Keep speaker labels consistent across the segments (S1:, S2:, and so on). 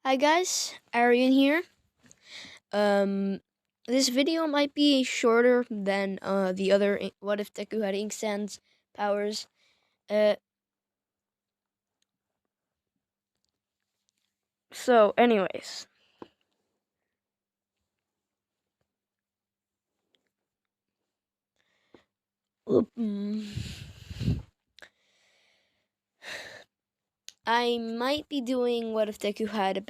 S1: Hi guys, Arian here. Um, this video might be shorter than the other. What if Deku had Inkstand's powers? Uh, anyways, mm, I might be doing What if Deku had a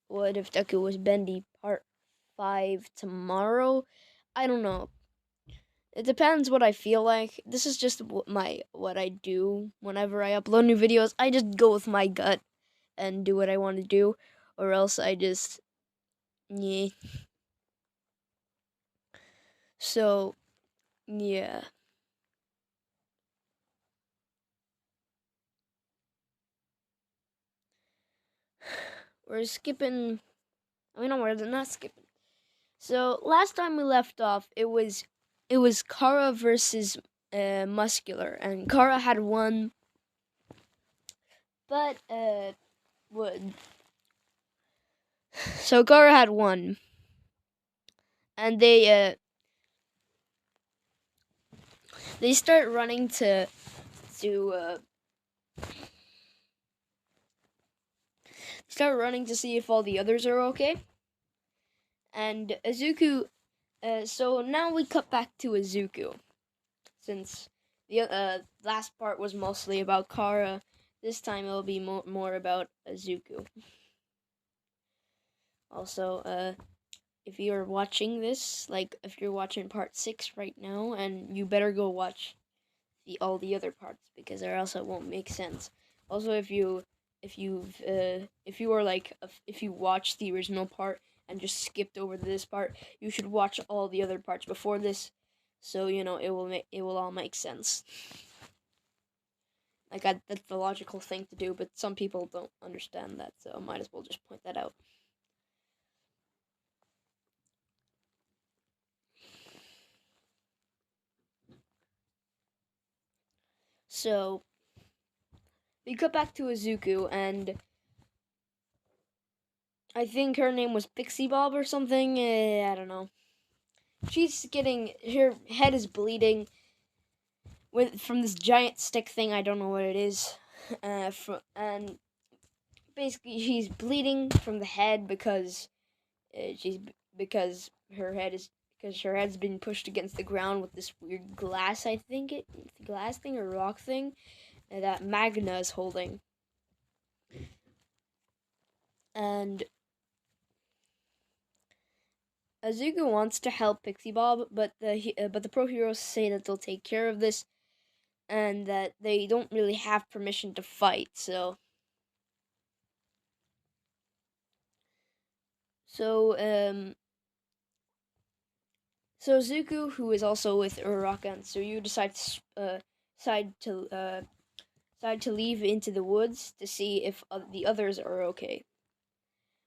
S1: What if Deku was Bendy Part 5 tomorrow. I don't know. It depends what I feel like. This is just what I do whenever I upload new videos. I just go with my gut and do what I want to do, or else I just yeah. So yeah, we're skipping. I mean, no, we're not skipping. So last time we left off, it was Kara versus Muscular, and Kara had won, but would so Kara had won, and they start running to start running to see if all the others are okay. And Izuku, so now we cut back to Izuku, since the last part was mostly about Kara. This time it'll be more about Izuku. Also, if you're watching this, like if you're watching part 6 right now, and you better go watch all the other parts, because or else it won't make sense. Also, if you are like if you watched the original part and just skipped over this part, you should watch all the other parts before this, so it will all make sense. That's the logical thing to do, but some people don't understand that, so I might as well just point that out. So we cut back to Izuku, and I think her name was Pixie Bob or something. I don't know. She's getting her head is bleeding from this giant stick thing. I don't know what it is. And basically she's bleeding from the head she's because her head is because her head's been pushed against the ground with this weird glass. I think glass thing or rock thing that Magna is holding. And Azuka wants to help Pixie Bob, but the pro heroes say that they'll take care of this, and that they don't really have permission to fight. So so Zuko, who is also with Uraraka and Tsuyu, decide to decide to leave into the woods to see if the others are okay.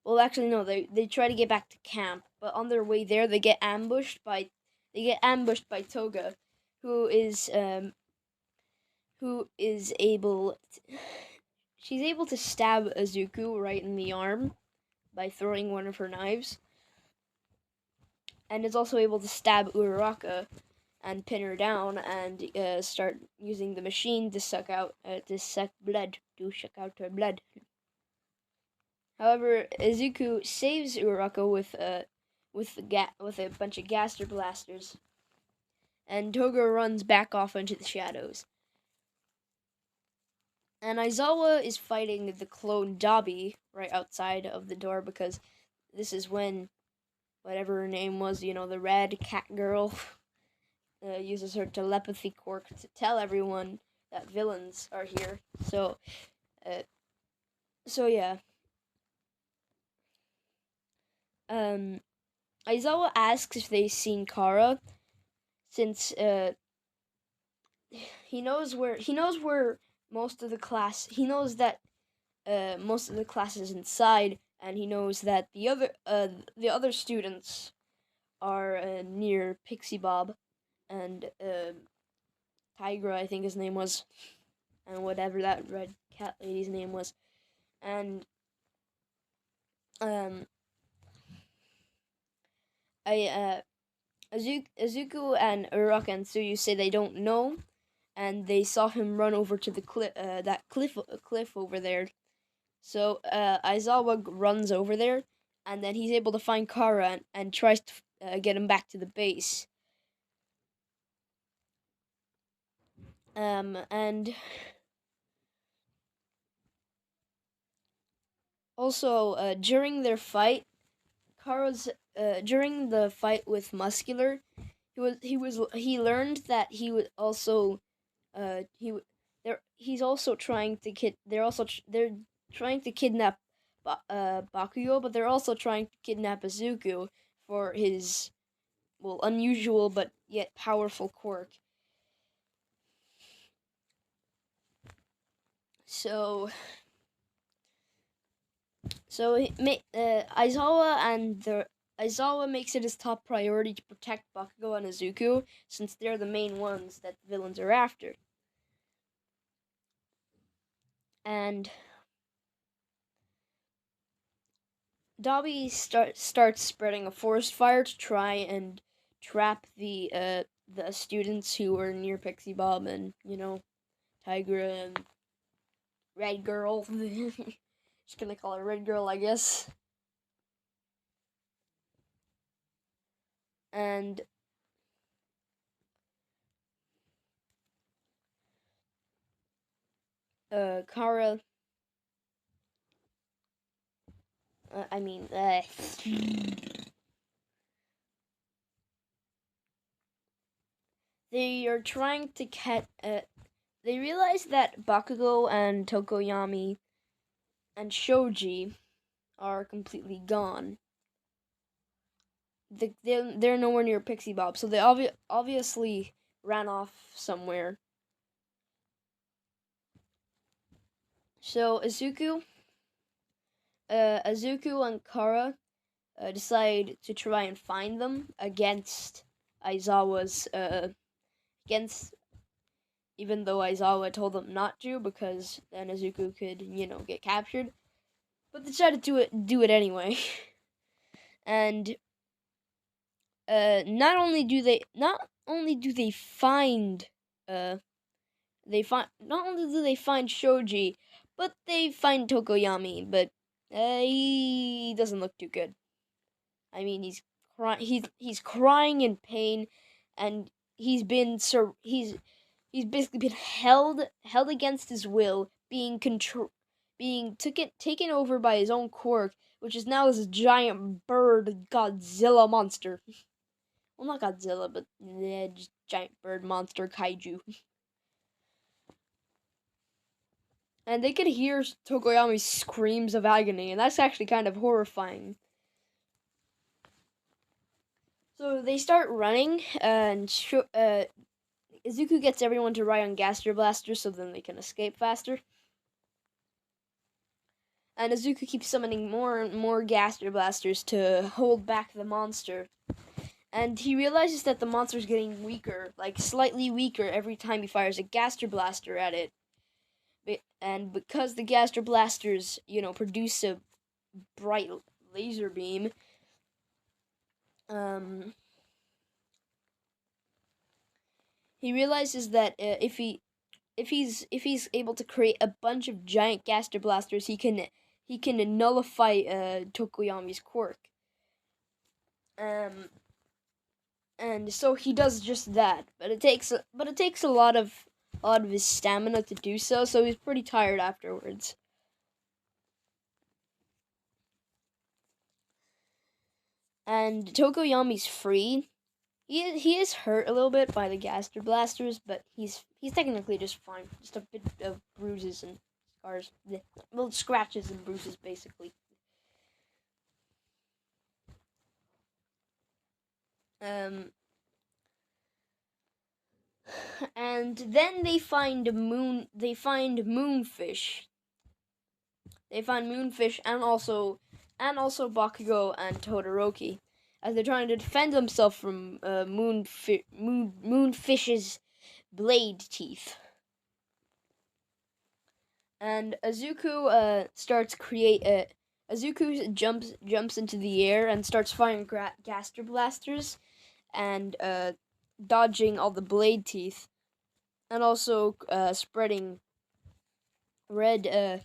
S1: Well, actually, no. They try to get back to camp, but on their way there, they get ambushed by Toga, who is um who is able. She's able to stab Azuku right in the arm by throwing one of her knives, and is also able to stab Uraraka and pin her down, and start using the machine to suck out to suck out her blood. However, Izuku saves Uraraka with a bunch of gaster blasters, and Toga runs back off into the shadows. And Aizawa is fighting the clone Dabi right outside of the door, because this is when whatever her name was, the red cat girl, uses her telepathy quirk to tell everyone that villains are here. Uh, so yeah. Um, Aizawa asks if they've seen Kara, since he knows where most of the class. He knows that most of the class is inside, and he knows that the other students are near Pixie Bob and Tigra, I think his name was, and whatever that red cat lady's name was. And um, I Azuku and Uraraka and Tsuyu say they don't know, and they saw him run over to the cliff over there. So Aizawa runs over there, and then he's able to find Kara and tries to get him back to the base. And also during their fight, Kara's during the fight with Muscular, he learned that he would also he's also trying to they're trying to kidnap Bakugo, but they're also trying to kidnap Izuku for his unusual but yet powerful quirk. So Aizawa makes it his top priority to protect Bakugo and Izuku, since they're the main ones that the villains are after. And Dobby starts spreading a forest fire to try and trap the students who were near Pixie Bob and Tigra and Red Girl. Just gonna call her Red Girl, I guess. And Kara. I mean, they are trying to catch. They realize that Bakugo and Tokoyami and Shoji are completely gone. They're nowhere near Pixie Bob, so they obviously ran off somewhere. So Izuku and Kara decide to try and find them against Aizawa's against even though Aizawa told them not to, because then Izuku could get captured. But they decided to do it anyway. And not only do they find not only do they find Shoji, but they find Tokoyami, but he doesn't look too good. I mean, he's crying in pain, and he's basically been held against his will, being taken over by his own quirk, which is now this giant bird Godzilla monster. Well, not Godzilla, but just giant bird monster kaiju. And they could hear Tokoyami's screams of agony, and that's actually kind of horrifying. So they start running, and Izuku gets everyone to ride on Gaster Blasters so then they can escape faster. And Izuku keeps summoning more and more Gaster Blasters to hold back the monster. And he realizes that the monster's getting weaker, like slightly weaker every time he fires a Gaster Blaster at it. And because the Gaster Blasters, produce a bright laser beam, he realizes that if he's able to create a bunch of giant Gaster Blasters, he can nullify Tokoyami's quirk. And so he does just that, but it takes a lot of his stamina to do so. So he's pretty tired afterwards. And Tokoyami's free. He is hurt a little bit by the Gaster Blasters, but he's technically just fine. Just a bit of bruises and scars, well, scratches and bruises, basically. And then they find moonfish. They find moonfish and also Bakugo and Todoroki, as they're trying to defend themselves from moonfish's blade teeth. And Izuku starts Azuku jumps into the air and starts firing gaster blasters and dodging all the blade teeth, and also spreading red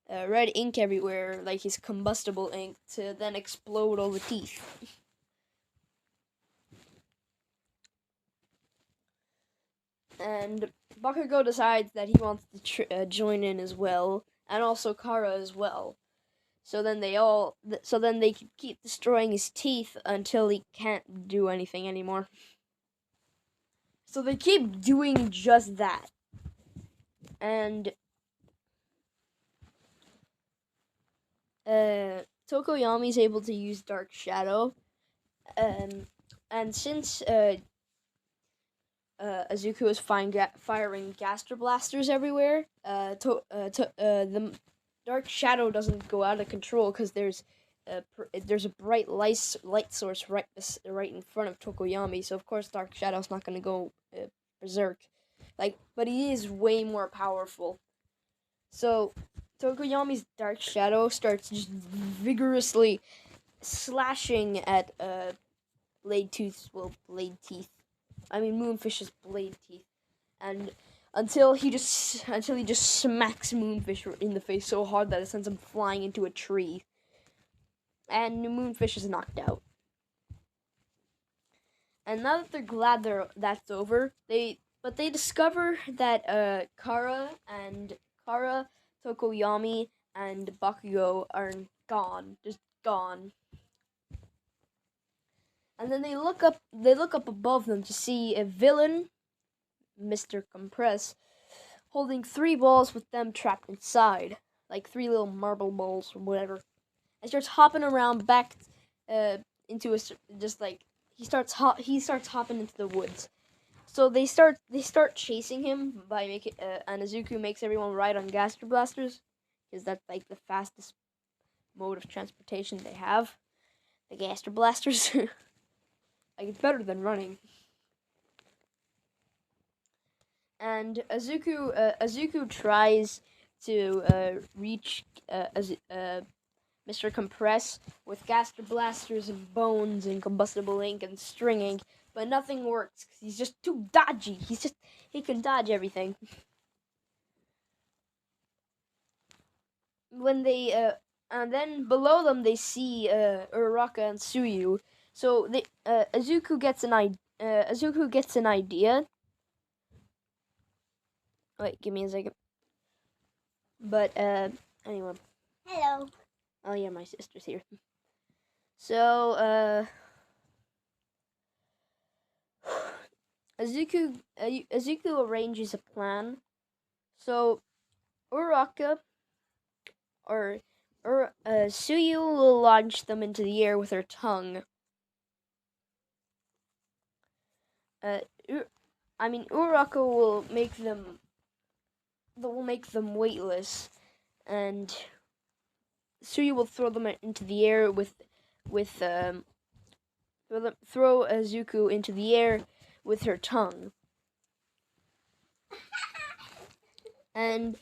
S1: red ink everywhere, like his combustible ink, to then explode all the teeth. And Bakugo decides that he wants to join in as well, and also Kara as well. So then they keep destroying his teeth until he can't do anything anymore. So they keep doing just that. And Tokoyami's able to use Dark Shadow. And since Azuku is firing gaster blasters everywhere, the Dark Shadow doesn't go out of control because there's a bright light source right in front of Tokoyami. So of course Dark Shadow's not gonna go berserk, but he is way more powerful. So Tokoyami's Dark Shadow starts just vigorously slashing at blade teeth. I mean Moonfish's blade teeth, and until he just smacks Moonfish in the face so hard that it sends him flying into a tree, and Moonfish is knocked out. And now that they're glad that's over, they discover that Kara, Tokoyami, and Bakugo are gone, just gone. And then they look up above them to see a villain, Mr. Compress, holding 3 balls with them trapped inside, like 3 little marble balls or whatever. And starts hopping around back into a just like he starts hopping into the woods. So they start chasing him by making and Izuku makes everyone ride on gaster blasters, because that's like the fastest mode of transportation they have. The gaster blasters. Like, it's better than running. And Izuku tries to reach Mr. Compress with gaster blasters and bones and combustible ink and string ink, but nothing works because he's just too dodgy. He can dodge everything. When they and then below them they see Uraraka and Tsuyu. So Izuku gets an idea. Wait, give me a second. But anyway.
S2: Hello.
S1: Oh yeah, my sister's here. So Izuku arranges a plan. So Uraraka or Tsuyu will launch them into the air with her tongue. Uraraka will make them weightless, and Tsuyu will throw them into the air throw Izuku into the air with her tongue. And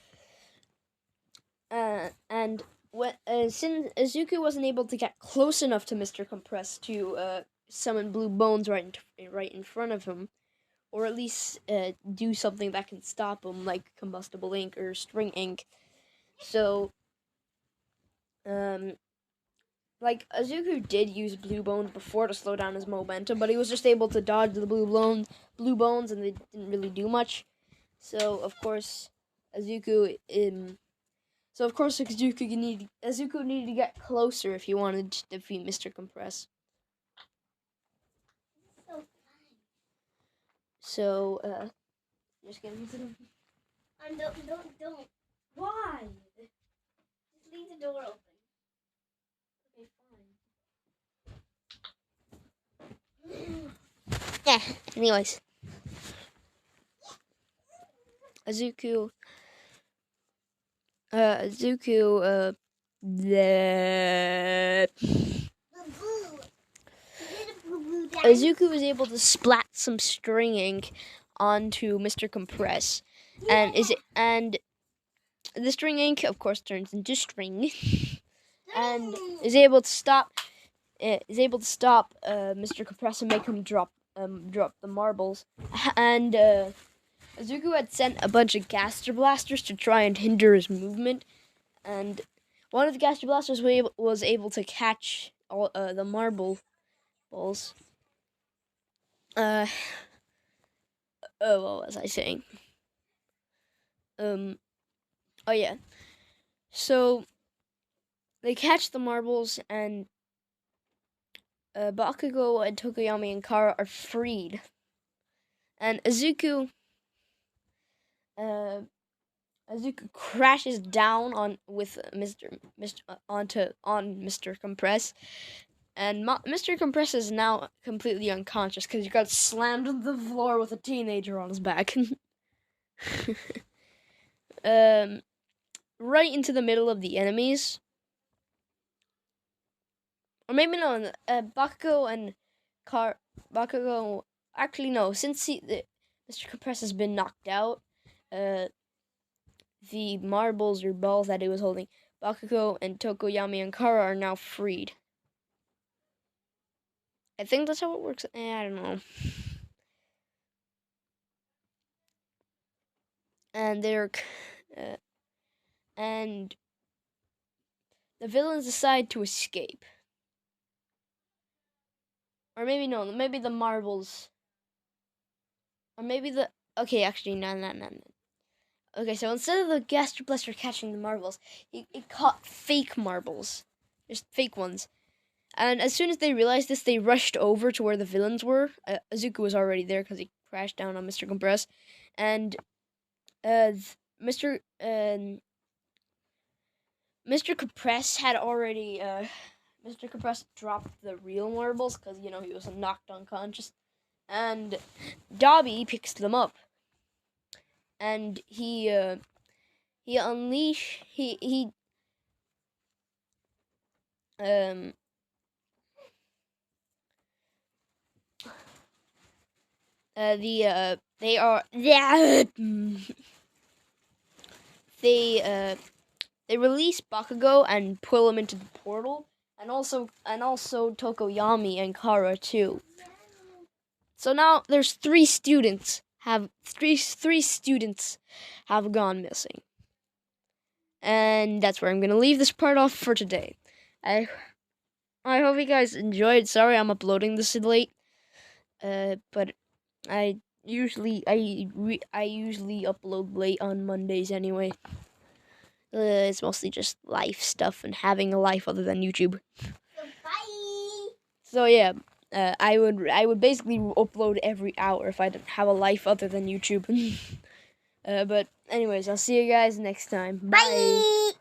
S1: since Izuku wasn't able to get close enough to Mr. Compress to summon blue bones right in front of him, or at least do something that can stop him, like combustible ink or string ink. So, Izuku did use blue bones before to slow down his momentum, but he was just able to dodge the blue bones, and they didn't really do much. So of course, Izuku needed to get closer if he wanted to defeat Mr. Compress. So, just get into them.
S2: Don't.
S1: Why?
S2: Just leave the door open.
S1: Okay, fine. Yeah, anyways. Izuku, Izuku was able to splat some string ink onto Mr. Compress, and the string ink, of course, turns into string, and is able to stop Mr. Compress and make him drop the marbles. And Izuku had sent a bunch of Gaster Blasters to try and hinder his movement, and one of the Gaster Blasters was able to catch all the marble balls. What was I saying? Oh yeah. So they catch the marbles, and Bakugo and Tokoyami and Kara are freed. And Izuku crashes down on Mr. Compress, and Mr. Compress is now completely unconscious because he got slammed on the floor with a teenager on his back. Right into the middle of the enemies. Or maybe no, Bakugo and Bakugo. Actually, no. Since Mr. Compress has been knocked out, the marbles or balls that he was holding, Bakugo and Tokoyami and Kara are now freed. I think that's how it works. I don't know. And and the villains decide to escape. Or maybe no, maybe the marbles. Or maybe okay, actually, no. Okay, so instead of the Gaster Blaster catching the marbles, it caught fake marbles. Just fake ones. And as soon as they realized this, they rushed over to where the villains were. Izuku was already there because he crashed down on Mr. Compress. And Mr. Compress had already... Mr. Compress dropped the real marbles because, he was knocked unconscious. And Dobby picks them up. And he unleashed... they release Bakugo and pull him into the portal, and also Tokoyami and Kara too. So now there's three students have gone missing, and that's where I'm gonna leave this part off for today. I hope you guys enjoyed. Sorry I'm uploading this late, but I usually upload late on Mondays anyway. It's mostly just life stuff and having a life other than YouTube.
S2: Bye.
S1: So yeah, I would basically upload every hour if I didn't have a life other than YouTube. But anyways, I'll see you guys next time. Bye.